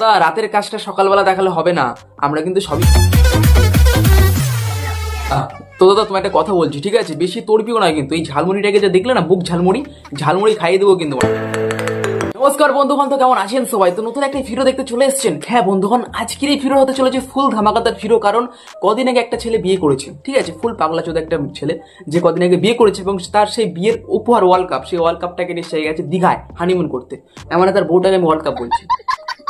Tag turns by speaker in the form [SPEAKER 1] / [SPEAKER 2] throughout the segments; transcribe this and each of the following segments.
[SPEAKER 1] দাদা রাতের কাজটা সকালবেলা দেখালে হবে না, আমরা কিন্তু সবই। তো দাদা তোমার একটা কথা বলছি, ঠিক আছে? বেশি তড়পিও না কিন্তু, এই ঝালমুড়িটাকে যে দেখলে না, বুক ঝালমুড়ি খাইয়ে দেবো কিন্তু। নমস্কার বন্ধুগণ, তো কেমন আছেন সবাই? তো নতুন একটা ভিডিও দেখতে চলে এসেছেন। হ্যাঁ বন্ধুগণ, আজকের এই ভিডিও হতে চলেছে ফুল ধামাকাদার ভিডিও। কারণ কদিন আগে একটা ছেলে বিয়ে করেছে, ঠিক আছে? ফুল পাগলা চোদা একটা ছেলে যে কদিন আগে বিয়ে করেছে, এবং তার সেই বিয়ের উপহার ওয়ার্ল্ড কাপ, সেই ওয়ার্ল্ড কাপটাকে নিয়ে সে গেছে দীঘায় হানিমুন করতে। মানে তার বউটাকে আমি ওয়ার্ল্ড কাপ বলছি,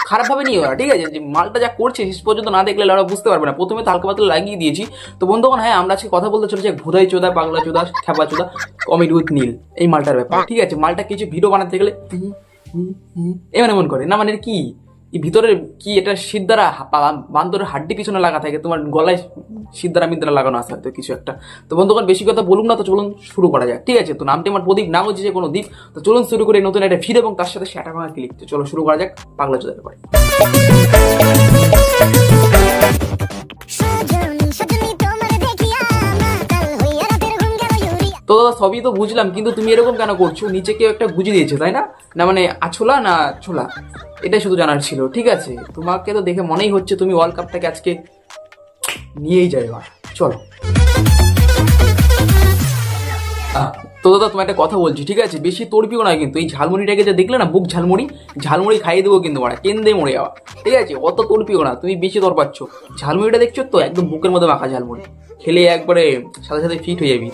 [SPEAKER 1] খারাপ ভাবে নিয়ে ওরা, ঠিক আছে? যে মালটা যা করছে শেষ পর্যন্ত না দেখলে ওরা বুঝতে পারবে না। প্রথমে তো হালকা পাতলা লাগিয়ে দিয়েছি। তো বন্ধুগণ, হ্যাঁ আমরা আজকে কথা বলতে চলেছি ভুদাই চোদা, পাগলা চোদা, খেপা চোদা, কমেডি উইথ নীল, এই মালটার ব্যাপার, ঠিক আছে? মালটা কিছু ভিডিও বানাতে গেলে এমন করে না, মানে কি ভিতরে কি এটা সিদ্ধারা বান্দরের হাড্ডি পিছনে লাগা থাকে, তোমার গলায় সিদ্ধারা মিদ্রা লাগানো আছে হয়তো কিছু একটা। তো বন্ধুগণ বেশি কথা বলুন না, তো চলুন শুরু করা যায়, ঠিক আছে? তো নামটি আমার প্রদীপ, নাম হচ্ছে যে কোনো দ্বীপ। তো চলুন শুরু করে নতুন একটা ভিডিও এবং তার সাথে সেটা ভাঙা ক্লিক। তো চলো শুরু করা যাক পাগলা চোদার ব্যাপারে। তো দাদা সবই তো বুঝলাম, কিন্তু তুমি এরকম কেন করছো? নিচে কেউ একটা গুজে দিয়েছে তাই না? না মানে আছোলা না ছোলা, এটাই শুধু জানার ছিল, ঠিক আছে? তোমাকে তো দেখে মনেই হচ্ছে তুমি ওয়ার্ল্ড কাপটাকে আজকে নিয়েই যাবে। চলো। তো দাদা তোমার একটা কথা বলছি, ঠিক আছে? বেশি তড়পিও না কিন্তু, এই ঝালমুড়িটাকে যে দেখলে না, বুক ঝালমুড়ি খাইয়ে দেবো কিন্তু, মারা কেন্দ্রে মরে যাওয়া, ঠিক আছে? অত তড়পিও না, তুমি বেশি দর পাচ্ছ। ঝালমুড়িটা দেখছো তো, একদম বুকের মধ্যে মাখা ঝালমুড়ি, খেলে একবারে সাথে সাথে ফিট হয়ে যাবি।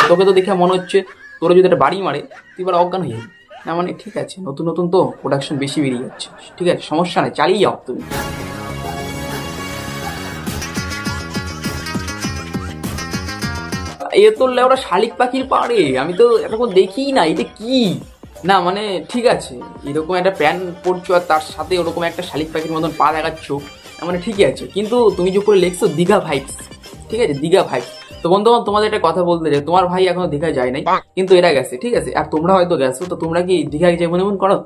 [SPEAKER 1] তোকে তো দেখে মনে হচ্ছে তোরা যদি একটা বাড়ি মারে তুই এবার অজ্ঞান হয়ে যাবি। না মানে ঠিক আছে, নতুন নতুন তো প্রোডাকশন বেশি বেরিয়ে যাচ্ছে, ঠিক আছে? সমস্যা নেই, চালিয়ে যাও তুমি। এ তো ওরা শালিক পাখির পাড়ে, আমি তো এরকম দেখি না, এটা কি না মানে ঠিক আছে, এরকম একটা প্যান্ট পরছো আর তার সাথে ওরকম একটা শালিক পাখির মতন পা দেখাচ্ছ, মানে ঠিকই আছে। কিন্তু তুমি যে করে লেখছো দীঘা ভাইবস, ঠিক আছে? দীঘা ভাইবস। তো বন্ধুগণ তোমাদের একটা কথা বলতে চাই, তোমার ভাই এখনো দীঘায় যায় নাই, কিন্তু এরা গেছে, ঠিক আছে? আর তোমরা হয়তো গেছো, তো তোমরা কি দীঘায় যে এমন করো,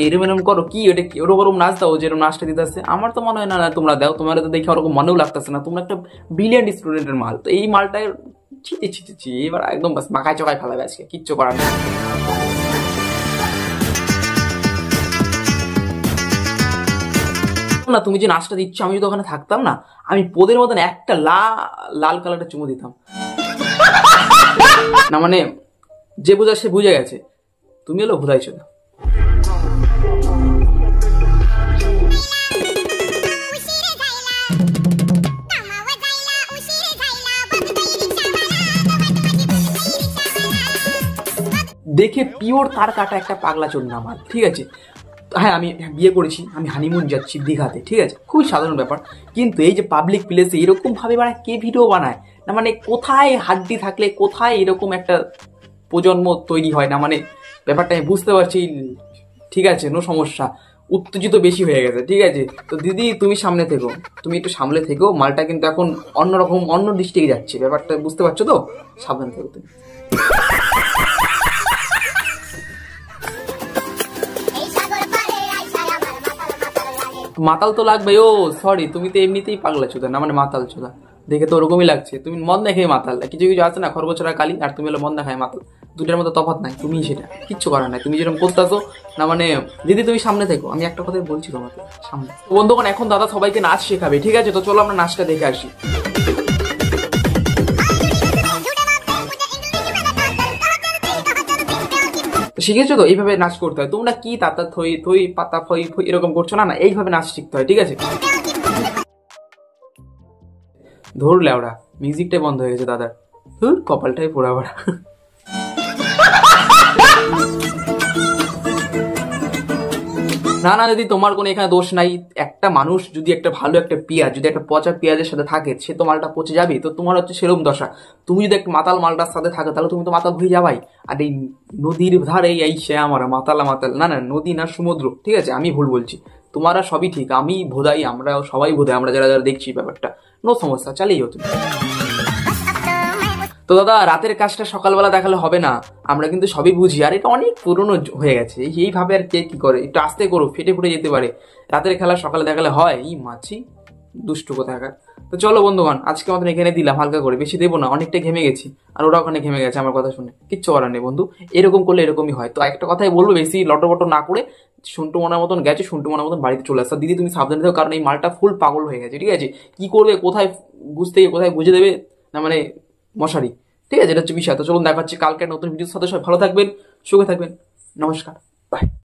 [SPEAKER 1] এরম করো কি? ওটা কি ওরকম নাচ দাও যেরকম নাচটা দিতে আসছে? আমার তো মনে হয় না তোমরা দাও, তোমার তো দেখে ওরকম মনেও লাগতেছে না। তোমরা একটা ব্রিলিয়ান্ট স্টুডেন্টের মাল, তো এই মালটায় ছি এবার একদম বাস মাখায় চকায় ফেলাবে আজকে, কিচ্ছু করার নেই। না তুমি যে নাচটা দিচ্ছ, আমি যদি ওখানে থাকতাম না, আমি পোদের মতন একটা লাল কালারটা চুমু দিতাম। না মানে যে বোঝা সে বুঝে গেছে, তুমি হলো ভুলাইছো না। দেখে পিওর তার কাটা একটা পাগলা চোদ না আমার, ঠিক আছে? হ্যাঁ আমি বিয়ে করেছি, আমি হানিমুন যাচ্ছি দীঘাতে, ঠিক আছে? খুবই সাধারণ ব্যাপার। কিন্তু এই যে পাবলিক প্লেসে এরকম ভাবে কে ভিডিও বানায় না, মানে কোথায় হাড্ডি থাকলে কোথায় এরকম একটা প্রজন্ম তৈরি হয় না, মানে ব্যাপারটা আমি বুঝতে পারছি, ঠিক আছে? নো সমস্যা, উত্তেজিত বেশি হয়ে গেছে, ঠিক আছে? তো দিদি তুমি সামনে থেকো, তুমি একটু সামনে থেকো, মালটা কিন্তু এখন অন্যরকম অন্য ডিস্ট্রিক্টে যাচ্ছে, ব্যাপারটা বুঝতে পারছো তো? সাবধান থেকো তুমি। মাতাল তো লাগবে, ও সরি, তুমি তো এমনিতেই পাগলা চোদা, না মানে মাতাল চোদা, দেখে তো ওরকমই লাগছে। তুমি মদ না খেয়ে মাতাল, কিছু কিছু আছে না খরগোছরা কালি, আর তুমি হলো মদ না খায় মাতাল, দুটার মধ্যে তফাৎ নাই। তুমি সেটা কিচ্ছু করার নাই, তুমি যেরকম করতেছো না, মানে দিদি তুমি সামনে থেকো, আমি একটা কথাই বলছি তোমাকে সামনে। বন্ধুগণ এখন দাদা সবাইকে নাচ শেখাবে, ঠিক আছে? তো চলো আমরা নাচটা দেখে আসি। শিখেছো তো এইভাবে নাচ করতে হয়? তোমরা কি তাতা থই থই পাতা ফই ফই এরকম করছো না, না এইভাবে নাচ শিখতে হয়, ঠিক আছে? ধরলে ওরা মিউজিকটাই বন্ধ হয়ে গেছে দাদার, কপালটাই পোড়া বড়া। না না দিদি তোমার কোনো এখানে দোষ নাই, একটা মানুষ যদি একটা ভালো একটা পেঁয়াজ, যদি একটা পচা পেঁয়াজের সাথে থাকে, সে তো মালটা পচে যাবে। তো তোমার হচ্ছে সেরকম দশা, তুমি যদি একটা মাতাল মালটার সাথে থাকো তাহলে তুমি তো মাতাল হয়ে যাবাই। আর এই নদীর ধারে এই সে আমার মাতাল, না না নদী না সমুদ্র, ঠিক আছে? আমি ভুল বলছি, তোমারা সবই ঠিক, আমি ভোদাই, আমরা সবাই ভোদাই, আমরা যারা যারা দেখছি ব্যাপারটা, নো সমস্যা, চালিয়ে যাও তুমি। তো দাদা রাতের কাজটা সকালবেলা দেখালে হবে না, আমরা কিন্তু সবই বুঝি, আর এটা অনেক পুরনো হয়ে গেছে এইভাবে। আর কে কি করে, একটু আস্তে করো, ফেটে ফুটে যেতে পারে। রাতের খেলা সকালে দেখালে হয়? এই মাছি দুষ্টু কোথাকার। তো চলো বন্ধুগণ আজকে মতন এখানে দিলাম হালকা করে, বেশি দেবো না, অনেকটা ঘেমে গেছি, আর ওরা ওখানে ঘেমে গেছে আমার কথা শুনে, কিচ্ছু করার নেই বন্ধু, এরকম করলে এরকমই হয়। তো একটা কথাই বলবো, বেশি লটর বটর না করে সন্টু মনার মতন গেছে, সন্টু মনার মতন বাড়িতে চলে আসছে। দিদি তুমি সাবধানে থাকো, কারণ এই মালটা ফুল পাগল হয়ে গেছে, ঠিক আছে? কি করবে, কোথায় কোথায় বুঝে দেবে না, মানে মশারি। ঠিক আছে, এটা হচ্ছে বিষয়। তো চলুন দেখাচ্ছি কালকে নতুন ভিডিওর সাথে। সবাই ভালো থাকবেন, সুখে থাকবেন, নমস্কার, বাই।